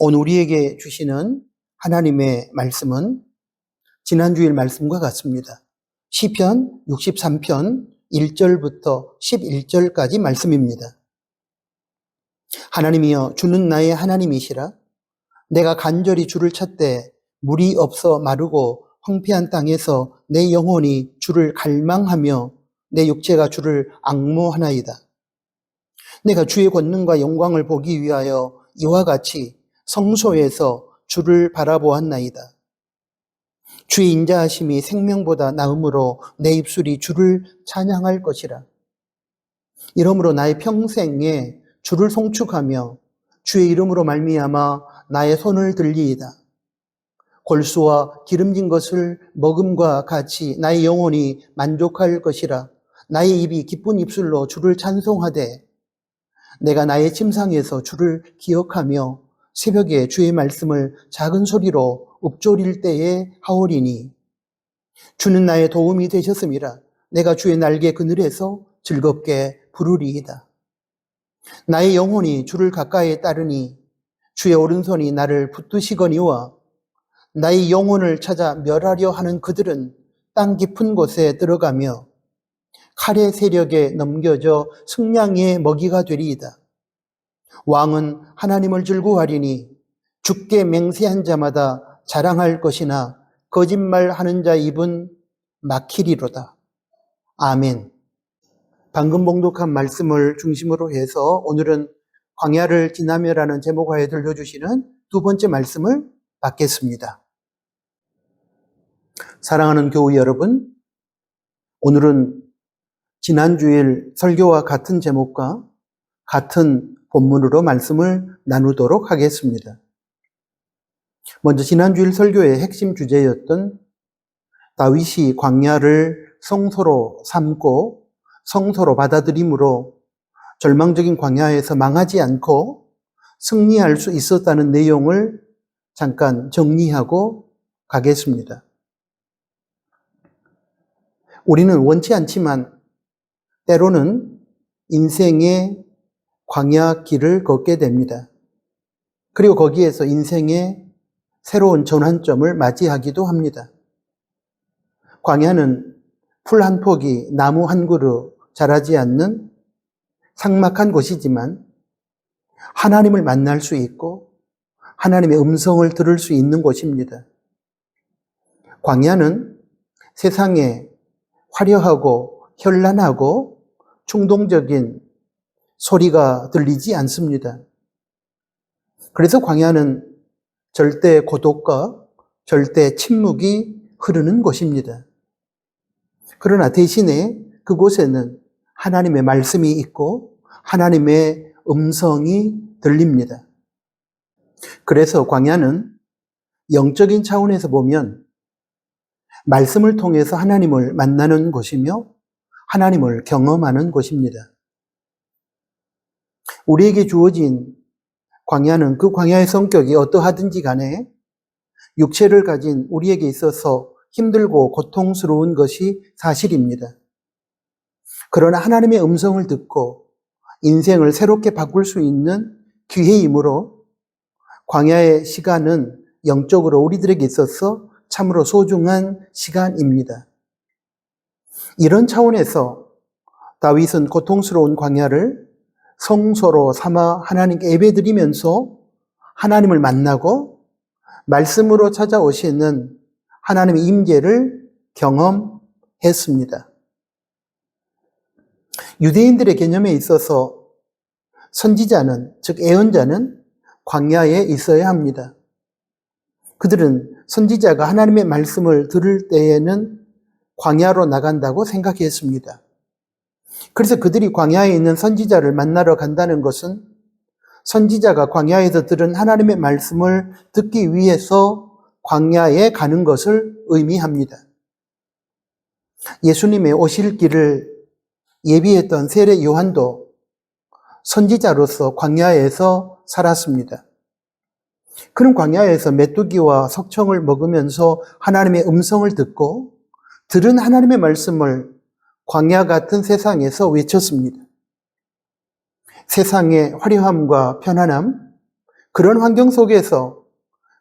오늘 우리에게 주시는 하나님의 말씀은 지난주일 말씀과 같습니다. 시편 63편 1절부터 11절까지 말씀입니다. 하나님이여, 주는 나의 하나님이시라. 내가 간절히 주를 찾되 물이 없어 마르고 황폐한 땅에서 내 영혼이 주를 갈망하며 내 육체가 주를 앙모하나이다. 내가 주의 권능과 영광을 보기 위하여 이와 같이 성소에서 주를 바라보았나이다. 주의 인자하심이 생명보다 나음으로 내 입술이 주를 찬양할 것이라. 이러므로 나의 평생에 주를 송축하며 주의 이름으로 말미암아 나의 손을 들리이다. 골수와 기름진 것을 먹음과 같이 나의 영혼이 만족할 것이라. 나의 입이 기쁜 입술로 주를 찬송하되 내가 나의 침상에서 주를 기억하며 새벽에 주의 말씀을 작은 소리로 읊조릴 때에 하오리니 주는 나의 도움이 되셨음이라. 내가 주의 날개 그늘에서 즐겁게 부르리이다. 나의 영혼이 주를 가까이 따르니 주의 오른손이 나를 붙드시거니와 나의 영혼을 찾아 멸하려 하는 그들은 땅 깊은 곳에 들어가며 칼의 세력에 넘겨져 승냥이의 먹이가 되리이다. 왕은 하나님을 즐거워하리니 주께 맹세한 자마다 자랑할 것이나 거짓말하는 자 입은 막히리로다. 아멘. 방금 봉독한 말씀을 중심으로 해서 오늘은 광야를 지나며라는 제목하에 들려주시는 두 번째 말씀을 받겠습니다. 사랑하는 교우 여러분, 오늘은 지난주일 설교와 같은 제목과 같은 본문으로 말씀을 나누도록 하겠습니다. 먼저 지난주일 설교의 핵심 주제였던 다윗이 광야를 성소로 삼고 성소로 받아들임으로 절망적인 광야에서 망하지 않고 승리할 수 있었다는 내용을 잠깐 정리하고 가겠습니다. 우리는 원치 않지만 때로는 인생의 광야 길을 걷게 됩니다. 그리고 거기에서 인생의 새로운 전환점을 맞이하기도 합니다. 광야는 풀 한 폭이 나무 한 그루 자라지 않는 삭막한 곳이지만 하나님을 만날 수 있고 하나님의 음성을 들을 수 있는 곳입니다. 광야는 세상에 화려하고 현란하고 충동적인 소리가 들리지 않습니다. 그래서 광야는 절대 고독과 절대 침묵이 흐르는 곳입니다. 그러나 대신에 그곳에는 하나님의 말씀이 있고 하나님의 음성이 들립니다. 그래서 광야는 영적인 차원에서 보면 말씀을 통해서 하나님을 만나는 곳이며 하나님을 경험하는 곳입니다. 우리에게 주어진 광야는 그 광야의 성격이 어떠하든지 간에 육체를 가진 우리에게 있어서 힘들고 고통스러운 것이 사실입니다. 그러나 하나님의 음성을 듣고 인생을 새롭게 바꿀 수 있는 기회이므로 광야의 시간은 영적으로 우리들에게 있어서 참으로 소중한 시간입니다. 이런 차원에서 다윗은 고통스러운 광야를 성소로 삼아 하나님께 예배드리면서 하나님을 만나고 말씀으로 찾아오시는 하나님의 임재를 경험했습니다. 유대인들의 개념에 있어서 선지자는, 즉 예언자는 광야에 있어야 합니다. 그들은 선지자가 하나님의 말씀을 들을 때에는 광야로 나간다고 생각했습니다. 그래서 그들이 광야에 있는 선지자를 만나러 간다는 것은 선지자가 광야에서 들은 하나님의 말씀을 듣기 위해서 광야에 가는 것을 의미합니다. 예수님의 오실 길을 예비했던 세례 요한도 선지자로서 광야에서 살았습니다. 그런 광야에서 메뚜기와 석청을 먹으면서 하나님의 음성을 듣고 들은 하나님의 말씀을 광야 같은 세상에서 외쳤습니다. 세상의 화려함과 편안함, 그런 환경 속에서,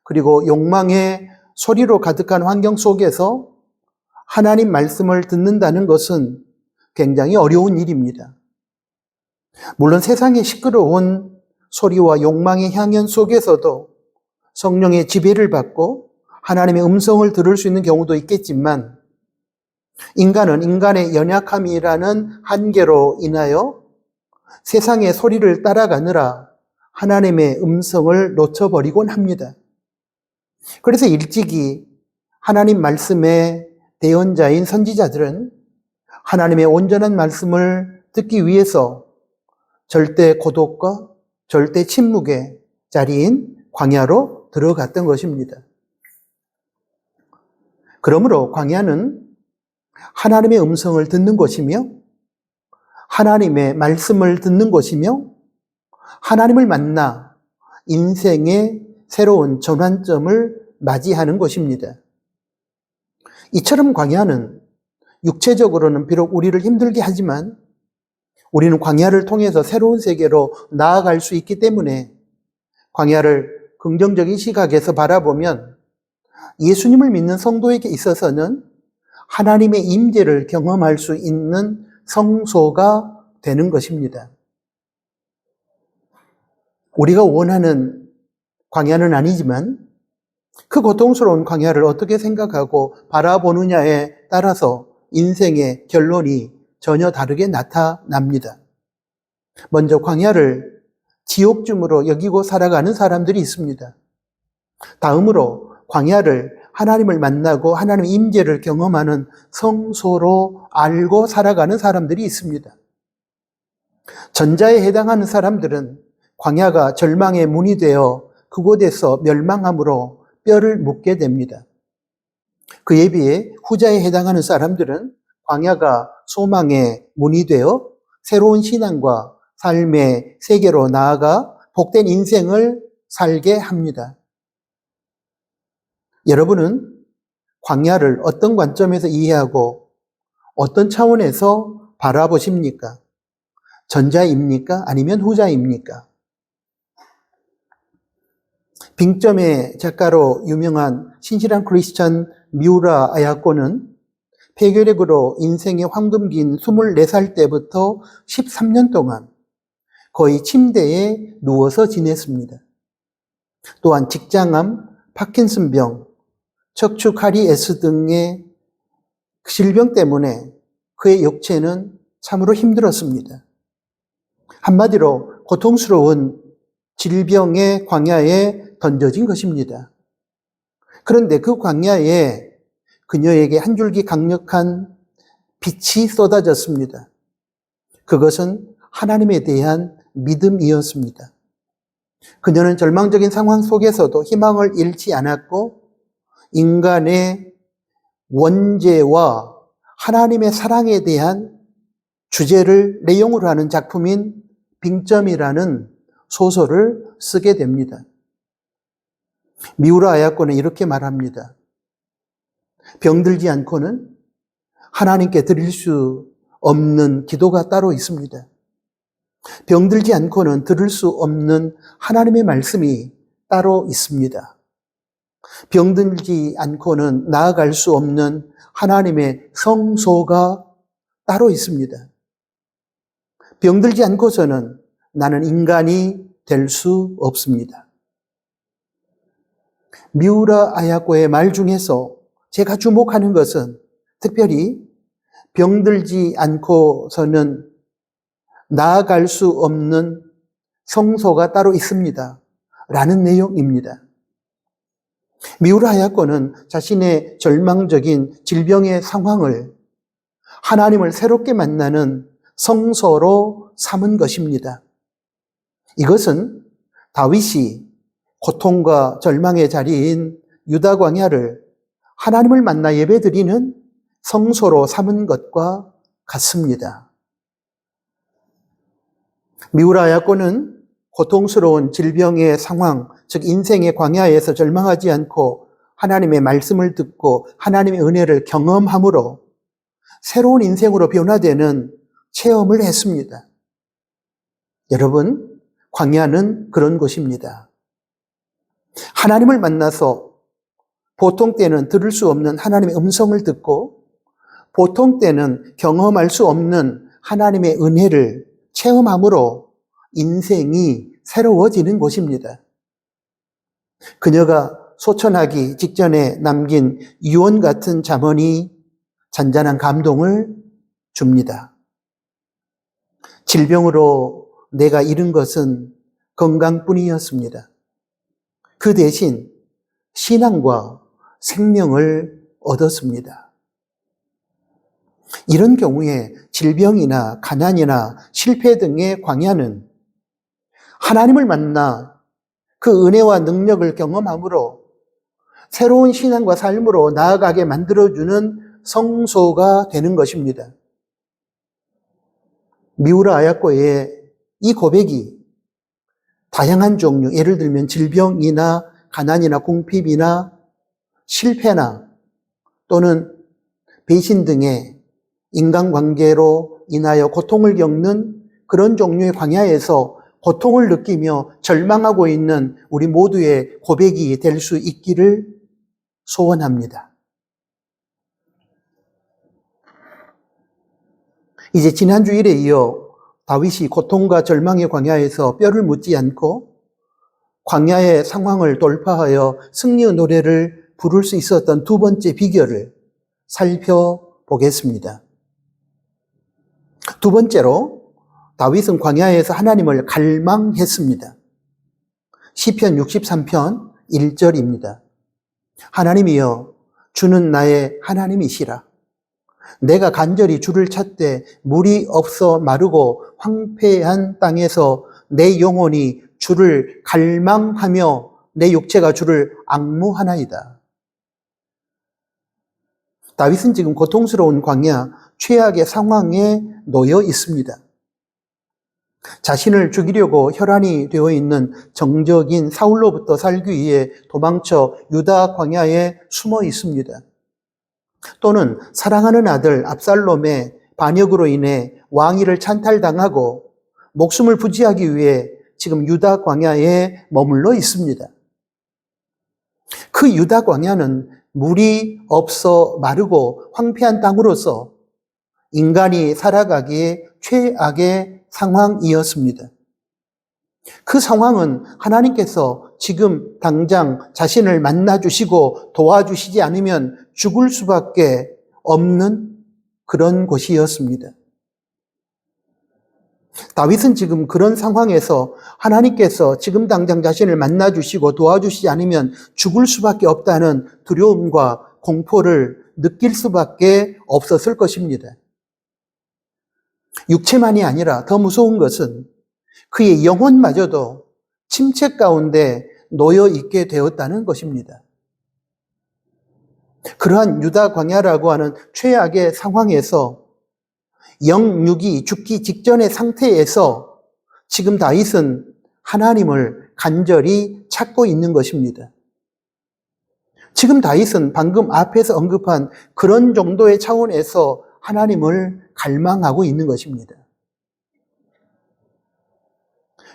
그리고 욕망의 소리로 가득한 환경 속에서 하나님 말씀을 듣는다는 것은 굉장히 어려운 일입니다. 물론 세상의 시끄러운 소리와 욕망의 향연 속에서도 성령의 지배를 받고 하나님의 음성을 들을 수 있는 경우도 있겠지만, 인간은 인간의 연약함이라는 한계로 인하여 세상의 소리를 따라가느라 하나님의 음성을 놓쳐버리곤 합니다. 그래서 일찍이 하나님 말씀의 대언자인 선지자들은 하나님의 온전한 말씀을 듣기 위해서 절대 고독과 절대 침묵의 자리인 광야로 들어갔던 것입니다. 그러므로 광야는 하나님의 음성을 듣는 곳이며, 하나님의 말씀을 듣는 곳이며, 하나님을 만나 인생의 새로운 전환점을 맞이하는 곳입니다. 이처럼 광야는 육체적으로는 비록 우리를 힘들게 하지만 우리는 광야를 통해서 새로운 세계로 나아갈 수 있기 때문에 광야를 긍정적인 시각에서 바라보면 예수님을 믿는 성도에게 있어서는 하나님의 임재를 경험할 수 있는 성소가 되는 것입니다. 우리가 원하는 광야는 아니지만 그 고통스러운 광야를 어떻게 생각하고 바라보느냐에 따라서 인생의 결론이 전혀 다르게 나타납니다. 먼저 광야를 지옥쯤으로 여기고 살아가는 사람들이 있습니다. 다음으로 광야를 하나님을 만나고 하나님의 임재를 경험하는 성소로 알고 살아가는 사람들이 있습니다. 전자에 해당하는 사람들은 광야가 절망의 문이 되어 그곳에서 멸망함으로 뼈를 묻게 됩니다. 그에 비해 후자에 해당하는 사람들은 광야가 소망의 문이 되어 새로운 신앙과 삶의 세계로 나아가 복된 인생을 살게 합니다. 여러분은 광야를 어떤 관점에서 이해하고 어떤 차원에서 바라보십니까? 전자입니까? 아니면 후자입니까? 빙점의 작가로 유명한 신실한 크리스찬 미우라 아야코는 폐결핵으로 인생의 황금기인 24살 때부터 13년 동안 거의 침대에 누워서 지냈습니다. 또한 직장암, 파킨슨병, 척추 카리에스 등의 질병 때문에 그의 육체는 참으로 힘들었습니다. 한마디로 고통스러운 질병의 광야에 던져진 것입니다. 그런데 그 광야에 그녀에게 한 줄기 강력한 빛이 쏟아졌습니다. 그것은 하나님에 대한 믿음이었습니다. 그녀는 절망적인 상황 속에서도 희망을 잃지 않았고 인간의 원죄와 하나님의 사랑에 대한 주제를 내용으로 하는 작품인 빙점이라는 소설을 쓰게 됩니다. 미우라 아야코는 이렇게 말합니다. 병들지 않고는 하나님께 드릴 수 없는 기도가 따로 있습니다. 병들지 않고는 들을 수 없는 하나님의 말씀이 따로 있습니다. 병들지 않고는 나아갈 수 없는 하나님의 성소가 따로 있습니다. 병들지 않고서는 나는 인간이 될 수 없습니다. 미우라 아야코의 말 중에서 제가 주목하는 것은 특별히 병들지 않고서는 나아갈 수 없는 성소가 따로 있습니다. 라는 내용입니다. 미우라 아야코는 자신의 절망적인 질병의 상황을 하나님을 새롭게 만나는 성소로 삼은 것입니다. 이것은 다윗이 고통과 절망의 자리인 유다 광야를 하나님을 만나 예배드리는 성소로 삼은 것과 같습니다. 미우라 아야코는 고통스러운 질병의 상황, 즉 인생의 광야에서 절망하지 않고 하나님의 말씀을 듣고 하나님의 은혜를 경험함으로 새로운 인생으로 변화되는 체험을 했습니다. 여러분, 광야는 그런 곳입니다. 하나님을 만나서 보통 때는 들을 수 없는 하나님의 음성을 듣고 보통 때는 경험할 수 없는 하나님의 은혜를 체험함으로 인생이 새로워지는 곳입니다. 그녀가 소천하기 직전에 남긴 유언 같은 잠언이 잔잔한 감동을 줍니다. 질병으로 내가 잃은 것은 건강뿐이었습니다. 그 대신 신앙과 생명을 얻었습니다. 이런 경우에 질병이나 가난이나 실패 등의 광야는 하나님을 만나 그 은혜와 능력을 경험함으로 새로운 신앙과 삶으로 나아가게 만들어주는 성소가 되는 것입니다. 미우라 아야코의 이 고백이 다양한 종류, 예를 들면 질병이나 가난이나 궁핍이나 실패나 또는 배신 등의 인간관계로 인하여 고통을 겪는 그런 종류의 광야에서 고통을 느끼며 절망하고 있는 우리 모두의 고백이 될 수 있기를 소원합니다. 이제 지난 주일에 이어 다윗이 고통과 절망의 광야에서 뼈를 묻지 않고 광야의 상황을 돌파하여 승리의 노래를 부를 수 있었던 두 번째 비결을 살펴보겠습니다. 두 번째로 다윗은 광야에서 하나님을 갈망했습니다. 시편 63편 1절입니다. 하나님이여 주는 나의 하나님이시라. 내가 간절히 주를 찾되 물이 없어 마르고 황폐한 땅에서 내 영혼이 주를 갈망하며 내 육체가 주를 앙무하나이다. 다윗은 지금 고통스러운 광야, 최악의 상황에 놓여 있습니다. 자신을 죽이려고 혈안이 되어 있는 정적인 사울로부터 살기 위해 도망쳐 유다 광야에 숨어 있습니다. 또는 사랑하는 아들 압살롬의 반역으로 인해 왕위를 찬탈당하고 목숨을 부지하기 위해 지금 유다 광야에 머물러 있습니다. 그 유다 광야는 물이 없어 마르고 황폐한 땅으로서 인간이 살아가기에 최악의 상황이었습니다. 그 상황은 하나님께서 지금 당장 자신을 만나주시고 도와주시지 않으면 죽을 수밖에 없는 그런 곳이었습니다. 다윗은 지금 그런 상황에서 하나님께서 지금 당장 자신을 만나주시고 도와주시지 않으면 죽을 수밖에 없다는 두려움과 공포를 느낄 수밖에 없었을 것입니다. 육체만이 아니라 더 무서운 것은 그의 영혼마저도 침체 가운데 놓여 있게 되었다는 것입니다. 그러한 유다 광야라고 하는 최악의 상황에서 영육이 죽기 직전의 상태에서 지금 다윗은 하나님을 간절히 찾고 있는 것입니다. 지금 다윗은 방금 앞에서 언급한 그런 정도의 차원에서 하나님을 갈망하고 있는 것입니다.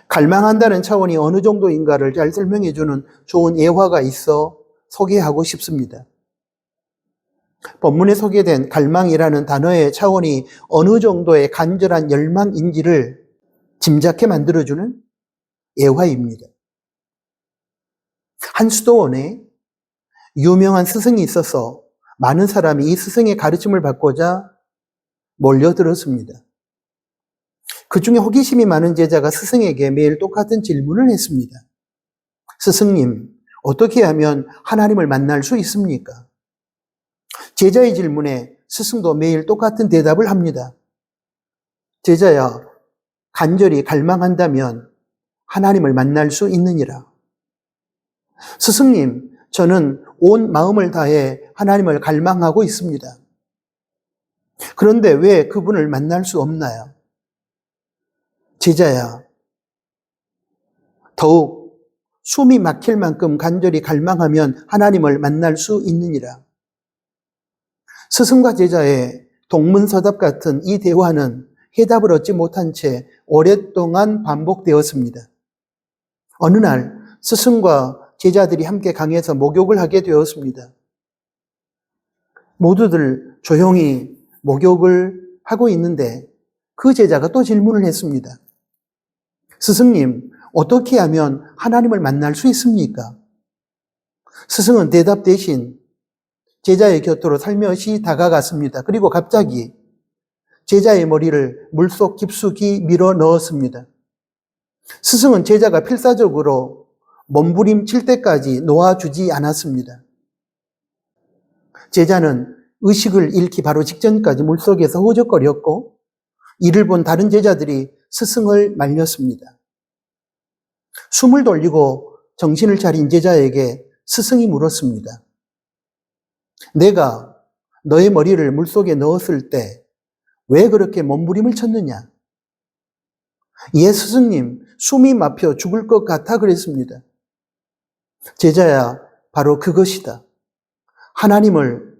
갈망한다는 차원이 어느 정도인가를 잘 설명해 주는 좋은 예화가 있어 소개하고 싶습니다. 본문에 소개된 갈망이라는 단어의 차원이 어느 정도의 간절한 열망인지를 짐작해 만들어주는 예화입니다. 한 수도원에 유명한 스승이 있어서 많은 사람이 이 스승의 가르침을 받고자 몰려들었습니다. 그 중에 호기심이 많은 제자가 스승에게 매일 똑같은 질문을 했습니다. 스승님, 어떻게 하면 하나님을 만날 수 있습니까? 제자의 질문에 스승도 매일 똑같은 대답을 합니다. 제자야, 간절히 갈망한다면 하나님을 만날 수 있느니라. 스승님, 저는 온 마음을 다해 하나님을 갈망하고 있습니다. 그런데 왜 그분을 만날 수 없나요? 제자야, 더욱 숨이 막힐 만큼 간절히 갈망하면 하나님을 만날 수 있느니라. 스승과 제자의 동문서답 같은 이 대화는 해답을 얻지 못한 채 오랫동안 반복되었습니다. 어느 날 스승과 제자들이 함께 강에서 목욕을 하게 되었습니다. 모두들 조용히 목욕을 하고 있는데 그 제자가 또 질문을 했습니다. 스승님, 어떻게 하면 하나님을 만날 수 있습니까? 스승은 대답 대신 제자의 곁으로 살며시 다가갔습니다. 그리고 갑자기 제자의 머리를 물속 깊숙이 밀어 넣었습니다. 스승은 제자가 필사적으로 몸부림칠 때까지 놓아주지 않았습니다. 제자는 의식을 잃기 바로 직전까지 물속에서 허우적거렸고 이를 본 다른 제자들이 스승을 말렸습니다. 숨을 돌리고 정신을 차린 제자에게 스승이 물었습니다. 내가 너의 머리를 물속에 넣었을 때 왜 그렇게 몸부림을 쳤느냐? 예, 스승님, 숨이 막혀 죽을 것 같아 그랬습니다. 제자야, 바로 그것이다. 하나님을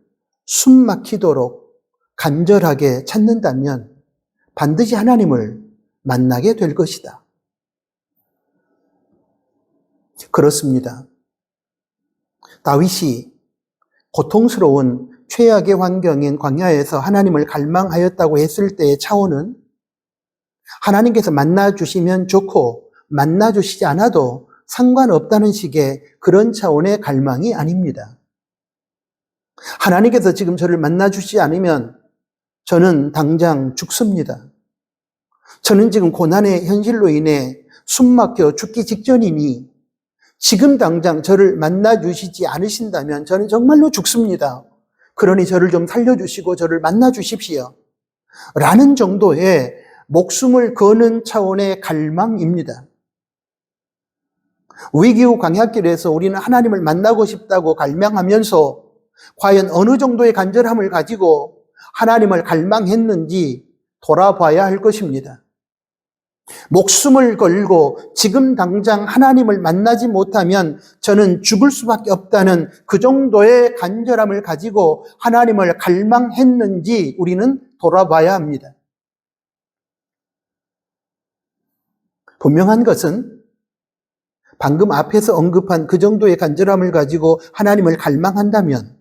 숨 막히도록 간절하게 찾는다면 반드시 하나님을 만나게 될 것이다. 그렇습니다. 다윗이 고통스러운 최악의 환경인 광야에서 하나님을 갈망하였다고 했을 때의 차원은 하나님께서 만나주시면 좋고 만나주시지 않아도 상관없다는 식의 그런 차원의 갈망이 아닙니다. 하나님께서 지금 저를 만나주시지 않으면 저는 당장 죽습니다. 저는 지금 고난의 현실로 인해 숨막혀 죽기 직전이니 지금 당장 저를 만나주시지 않으신다면 저는 정말로 죽습니다. 그러니 저를 좀 살려주시고 저를 만나주십시오. 라는 정도의 목숨을 거는 차원의 갈망입니다. 위기 후 광야길에서 우리는 하나님을 만나고 싶다고 갈망하면서 과연 어느 정도의 간절함을 가지고 하나님을 갈망했는지 돌아봐야 할 것입니다. 목숨을 걸고 지금 당장 하나님을 만나지 못하면 저는 죽을 수밖에 없다는 그 정도의 간절함을 가지고 하나님을 갈망했는지 우리는 돌아봐야 합니다. 분명한 것은 방금 앞에서 언급한 그 정도의 간절함을 가지고 하나님을 갈망한다면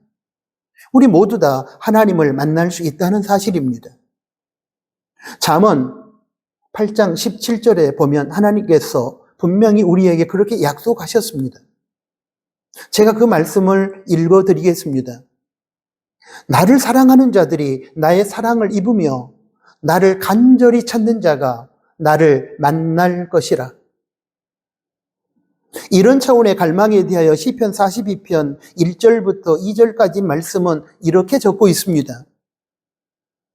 우리 모두 다 하나님을 만날 수 있다는 사실입니다. 잠언 8장 17절에 보면 하나님께서 분명히 우리에게 그렇게 약속하셨습니다. 제가 그 말씀을 읽어드리겠습니다. 나를 사랑하는 자들이 나의 사랑을 입으며 나를 간절히 찾는 자가 나를 만날 것이라. 이런 차원의 갈망에 대하여 시편 42편 1절부터 2절까지 말씀은 이렇게 적고 있습니다.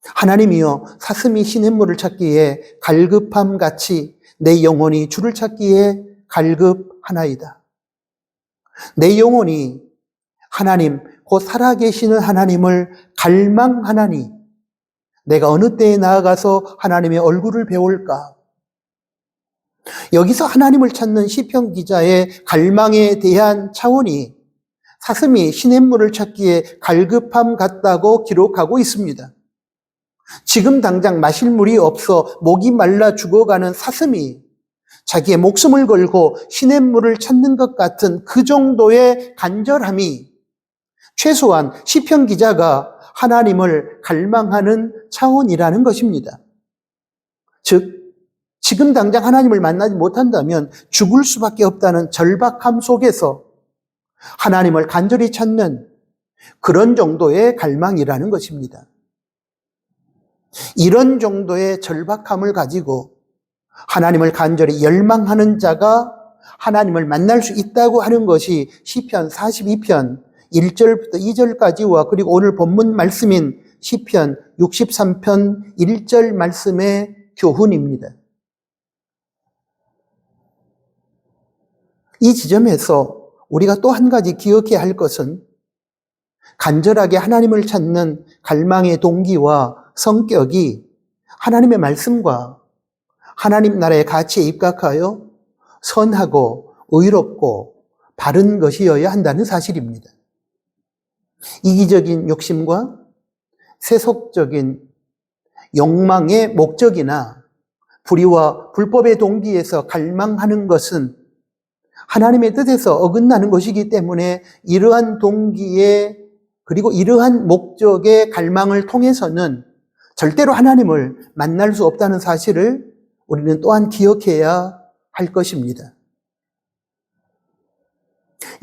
하나님이여, 사슴이 시냇물을 찾기에 갈급함같이 내 영혼이 주를 찾기에 갈급하나이다. 내 영혼이 하나님, 곧 살아계시는 하나님을 갈망하나니 내가 어느 때에 나아가서 하나님의 얼굴을 배울까? 여기서 하나님을 찾는 시편 기자의 갈망에 대한 차원이 사슴이 시냇물을 찾기에 갈급함 같다고 기록하고 있습니다. 지금 당장 마실 물이 없어 목이 말라 죽어가는 사슴이 자기의 목숨을 걸고 시냇물을 찾는 것 같은 그 정도의 간절함이 최소한 시편 기자가 하나님을 갈망하는 차원이라는 것입니다. 즉, 지금 당장 하나님을 만나지 못한다면 죽을 수밖에 없다는 절박함 속에서 하나님을 간절히 찾는 그런 정도의 갈망이라는 것입니다. 이런 정도의 절박함을 가지고 하나님을 간절히 열망하는 자가 하나님을 만날 수 있다고 하는 것이 시편 42편 1절부터 2절까지와 그리고 오늘 본문 말씀인 시편 63편 1절 말씀의 교훈입니다. 이 지점에서 우리가 또 한 가지 기억해야 할 것은 간절하게 하나님을 찾는 갈망의 동기와 성격이 하나님의 말씀과 하나님 나라의 가치에 입각하여 선하고 의롭고 바른 것이어야 한다는 사실입니다. 이기적인 욕심과 세속적인 욕망의 목적이나 불의와 불법의 동기에서 갈망하는 것은 하나님의 뜻에서 어긋나는 것이기 때문에 이러한 동기에 그리고 이러한 목적의 갈망을 통해서는 절대로 하나님을 만날 수 없다는 사실을 우리는 또한 기억해야 할 것입니다.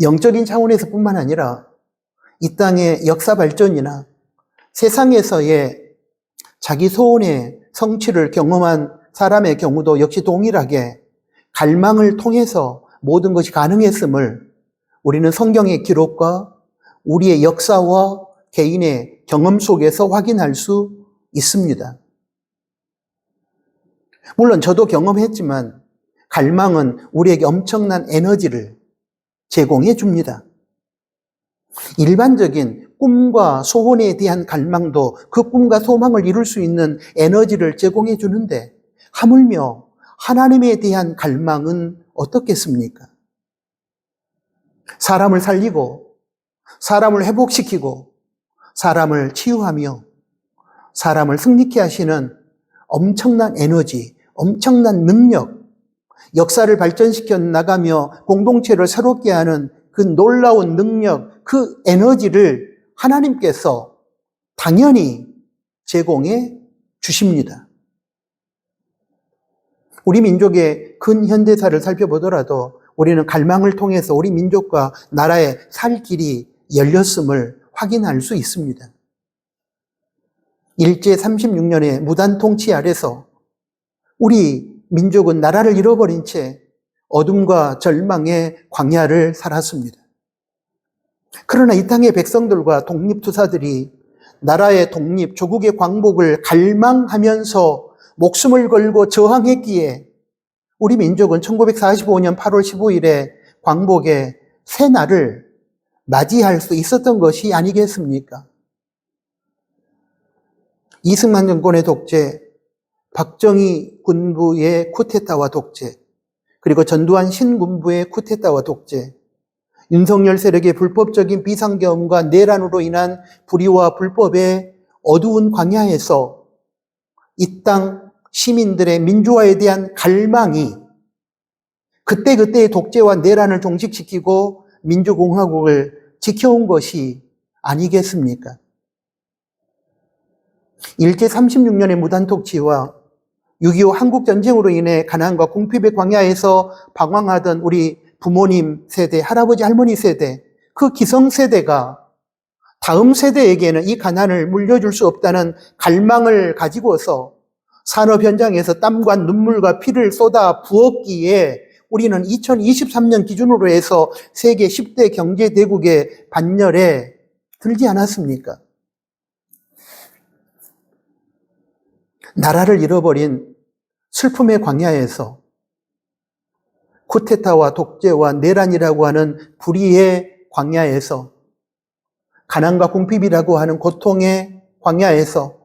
영적인 차원에서 뿐만 아니라 이 땅의 역사 발전이나 세상에서의 자기 소원의 성취를 경험한 사람의 경우도 역시 동일하게 갈망을 통해서 모든 것이 가능했음을 우리는 성경의 기록과 우리의 역사와 개인의 경험 속에서 확인할 수 있습니다. 물론 저도 경험했지만 갈망은 우리에게 엄청난 에너지를 제공해 줍니다. 일반적인 꿈과 소원에 대한 갈망도 그 꿈과 소망을 이룰 수 있는 에너지를 제공해 주는데 하물며 하나님에 대한 갈망은 어떻겠습니까? 사람을 살리고 사람을 회복시키고 사람을 치유하며 사람을 승리케 하시는 엄청난 에너지, 엄청난 능력, 역사를 발전시켜 나가며 공동체를 새롭게 하는 그 놀라운 능력, 그 에너지를 하나님께서 당연히 제공해 주십니다. 우리 민족의 근현대사를 살펴보더라도 우리는 갈망을 통해서 우리 민족과 나라의 살 길이 열렸음을 확인할 수 있습니다. 일제 36년의 무단 통치 아래서 우리 민족은 나라를 잃어버린 채 어둠과 절망의 광야를 살았습니다. 그러나 이 땅의 백성들과 독립투사들이 나라의 독립, 조국의 광복을 갈망하면서 목숨을 걸고 저항했기에 우리 민족은 1945년 8월 15일에 광복의 새날을 맞이할 수 있었던 것이 아니겠습니까? 이승만 정권의 독재, 박정희 군부의 쿠데타와 독재, 그리고 전두환 신군부의 쿠데타와 독재, 윤석열 세력의 불법적인 비상계엄과 내란으로 인한 불의와 불법의 어두운 광야에서 이 땅 시민들의 민주화에 대한 갈망이 그때그때의 독재와 내란을 종식시키고 민주공화국을 지켜온 것이 아니겠습니까? 일제 36년의 무단통치와 6.25 한국전쟁으로 인해 가난과 궁핍의 광야에서 방황하던 우리 부모님 세대, 할아버지, 할머니 세대, 그 기성세대가 다음 세대에게는 이 가난을 물려줄 수 없다는 갈망을 가지고서 산업 현장에서 땀과 눈물과 피를 쏟아 부었기에 우리는 2023년 기준으로 해서 세계 10대 경제대국의 반열에 들지 않았습니까? 나라를 잃어버린 슬픔의 광야에서 쿠데타와 독재와 내란이라고 하는 불의의 광야에서 가난과 궁핍이라고 하는 고통의 광야에서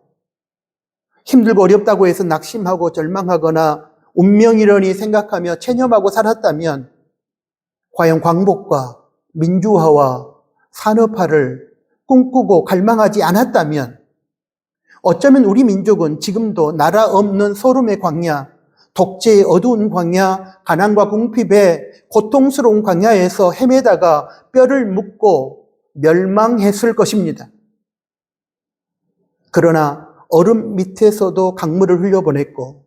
힘들고 어렵다고 해서 낙심하고 절망하거나 운명이려니 생각하며 체념하고 살았다면 과연 광복과 민주화와 산업화를 꿈꾸고 갈망하지 않았다면 어쩌면 우리 민족은 지금도 나라 없는 소름의 광야, 독재의 어두운 광야, 가난과 궁핍의 고통스러운 광야에서 헤매다가 뼈를 묻고 멸망했을 것입니다. 그러나 얼음 밑에서도 강물을 흘려보냈고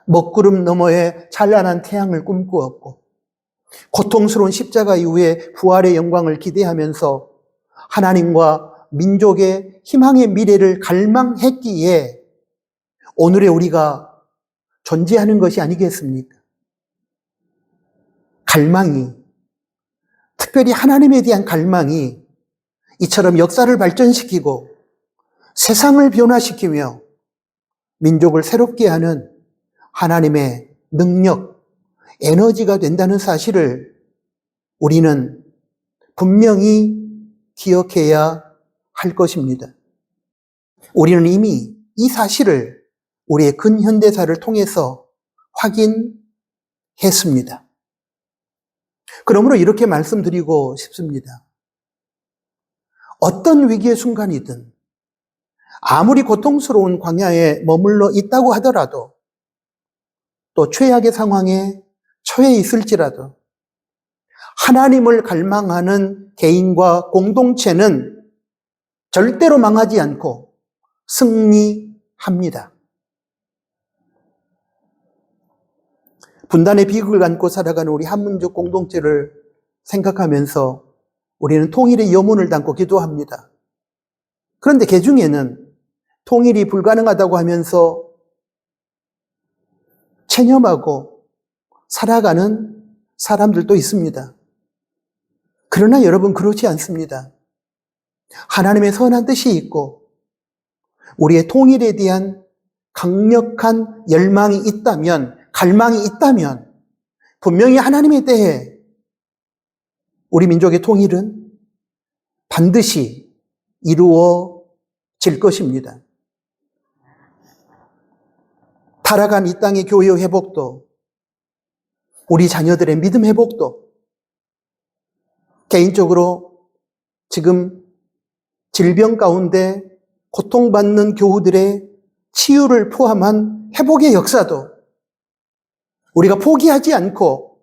먹구름 너머에 찬란한 태양을 꿈꾸었고 고통스러운 십자가 이후에 부활의 영광을 기대하면서 하나님과 민족의 희망의 미래를 갈망했기에 오늘의 우리가 존재하는 것이 아니겠습니까? 갈망이, 특별히 하나님에 대한 갈망이 이처럼 역사를 발전시키고 세상을 변화시키며 민족을 새롭게 하는 하나님의 능력, 에너지가 된다는 사실을 우리는 분명히 기억해야 할 것입니다. 우리는 이미 이 사실을 우리의 근현대사를 통해서 확인했습니다. 그러므로 이렇게 말씀드리고 싶습니다. 어떤 위기의 순간이든 아무리 고통스러운 광야에 머물러 있다고 하더라도 또 최악의 상황에 처해 있을지라도 하나님을 갈망하는 개인과 공동체는 절대로 망하지 않고 승리합니다. 분단의 비극을 안고 살아가는 우리 한민족 공동체를 생각하면서 우리는 통일의 염원을 담고 기도합니다. 그런데 그 중에는 통일이 불가능하다고 하면서 체념하고 살아가는 사람들도 있습니다. 그러나 여러분, 그렇지 않습니다. 하나님의 선한 뜻이 있고 우리의 통일에 대한 강력한 열망이 있다면, 갈망이 있다면 분명히 하나님의 때에 우리 민족의 통일은 반드시 이루어질 것입니다. 타락한 이 땅의 교회의 회복도, 우리 자녀들의 믿음 회복도, 개인적으로 지금 질병 가운데 고통받는 교우들의 치유를 포함한 회복의 역사도 우리가 포기하지 않고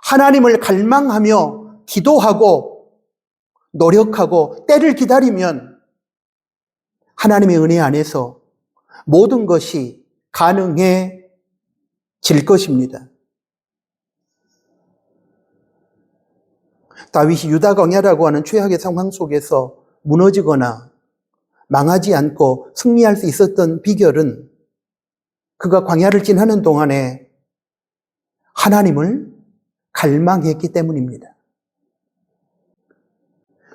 하나님을 갈망하며 기도하고 노력하고 때를 기다리면 하나님의 은혜 안에서 모든 것이 가능해질 것입니다. 다윗이 유다 광야라고 하는 최악의 상황 속에서 무너지거나 망하지 않고 승리할 수 있었던 비결은 그가 광야를 지나는 동안에 하나님을 갈망했기 때문입니다.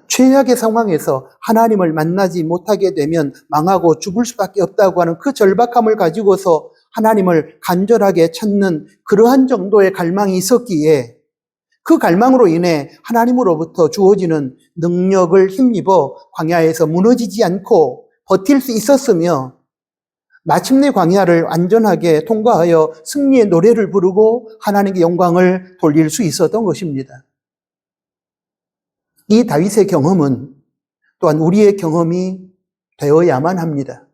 최악의 상황에서 하나님을 만나지 못하게 되면 망하고 죽을 수밖에 없다고 하는 그 절박함을 가지고서 하나님을 간절하게 찾는 그러한 정도의 갈망이 있었기에 그 갈망으로 인해 하나님으로부터 주어지는 능력을 힘입어 광야에서 무너지지 않고 버틸 수 있었으며 마침내 광야를 안전하게 통과하여 승리의 노래를 부르고 하나님께 영광을 돌릴 수 있었던 것입니다. 이 다윗의 경험은 또한 우리의 경험이 되어야만 합니다.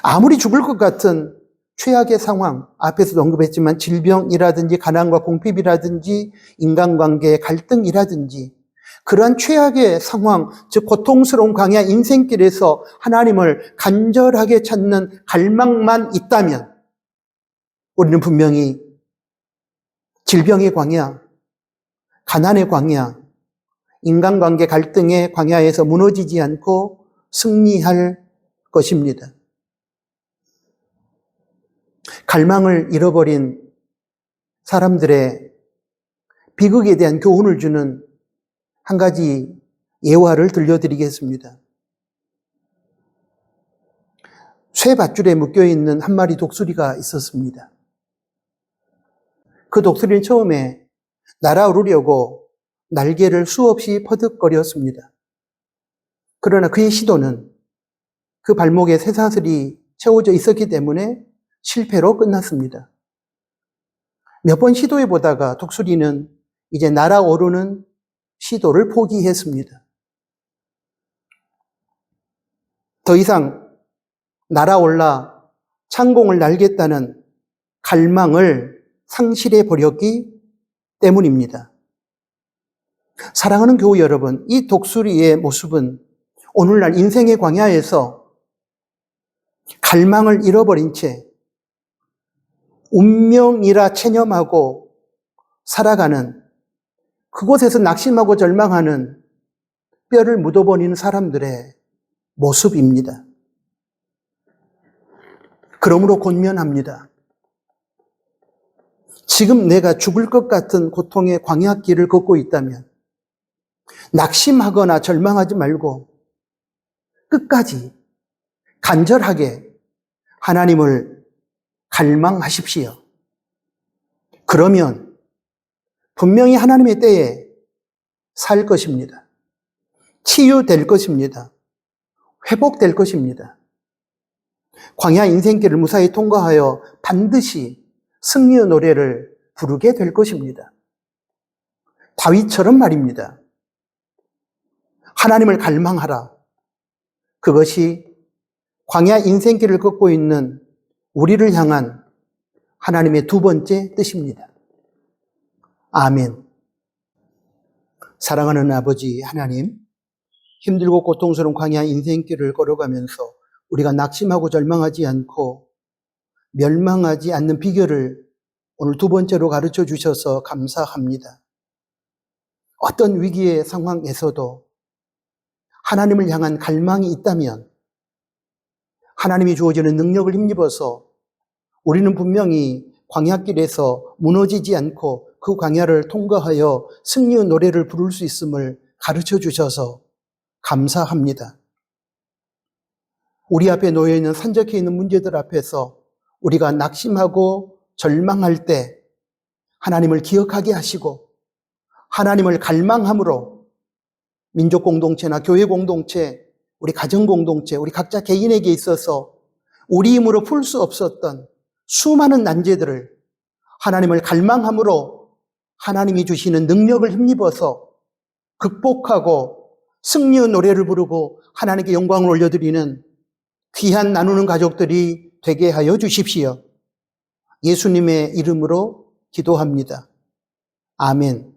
아무리 죽을 것 같은 최악의 상황, 앞에서도 언급했지만 질병이라든지 가난과 궁핍이라든지 인간관계의 갈등이라든지 그러한 최악의 상황, 즉 고통스러운 광야 인생길에서 하나님을 간절하게 찾는 갈망만 있다면 우리는 분명히 질병의 광야, 가난의 광야, 인간관계 갈등의 광야에서 무너지지 않고 승리할 것입니다. 갈망을 잃어버린 사람들의 비극에 대한 교훈을 주는 한 가지 예화를 들려드리겠습니다. 쇠 밧줄에 묶여있는 한 마리 독수리가 있었습니다. 그 독수리는 처음에 날아오르려고 날개를 수없이 퍼득거렸습니다. 그러나 그의 시도는 그 발목에 쇠사슬이 채워져 있었기 때문에 실패로 끝났습니다. 몇 번 시도해 보다가 독수리는 이제 날아오르는 시도를 포기했습니다. 더 이상 날아올라 창공을 날겠다는 갈망을 상실해 버렸기 때문입니다. 사랑하는 교우 여러분, 이 독수리의 모습은 오늘날 인생의 광야에서 갈망을 잃어버린 채 운명이라 체념하고 살아가는, 그곳에서 낙심하고 절망하는, 뼈를 묻어버리는 사람들의 모습입니다. 그러므로 권면합니다. 지금 내가 죽을 것 같은 고통의 광야길을 걷고 있다면 낙심하거나 절망하지 말고 끝까지 간절하게 하나님을 갈망하십시오. 그러면 분명히 하나님의 때에 살 것입니다. 치유될 것입니다. 회복될 것입니다. 광야 인생길을 무사히 통과하여 반드시 승리의 노래를 부르게 될 것입니다. 다윗처럼 말입니다. 하나님을 갈망하라. 그것이 광야 인생길을 걷고 있는 우리를 향한 하나님의 두 번째 뜻입니다. 아멘. 사랑하는 아버지 하나님, 힘들고 고통스러운 광야 인생길을 걸어가면서 우리가 낙심하고 절망하지 않고 멸망하지 않는 비결을 오늘 두 번째로 가르쳐 주셔서 감사합니다. 어떤 위기의 상황에서도 하나님을 향한 갈망이 있다면 하나님이 주어지는 능력을 힘입어서 우리는 분명히 광야길에서 무너지지 않고 그 광야를 통과하여 승리의 노래를 부를 수 있음을 가르쳐 주셔서 감사합니다. 우리 앞에 놓여 있는 산적해 있는 문제들 앞에서 우리가 낙심하고 절망할 때 하나님을 기억하게 하시고 하나님을 갈망함으로 민족 공동체나 교회 공동체, 우리 가정 공동체, 우리 각자 개인에게 있어서 우리 힘으로 풀 수 없었던 수많은 난제들을 하나님을 갈망함으로 하나님이 주시는 능력을 힘입어서 극복하고 승리의 노래를 부르고 하나님께 영광을 올려드리는 귀한 나누는 가족들이 되게 하여 주십시오. 예수님의 이름으로 기도합니다. 아멘.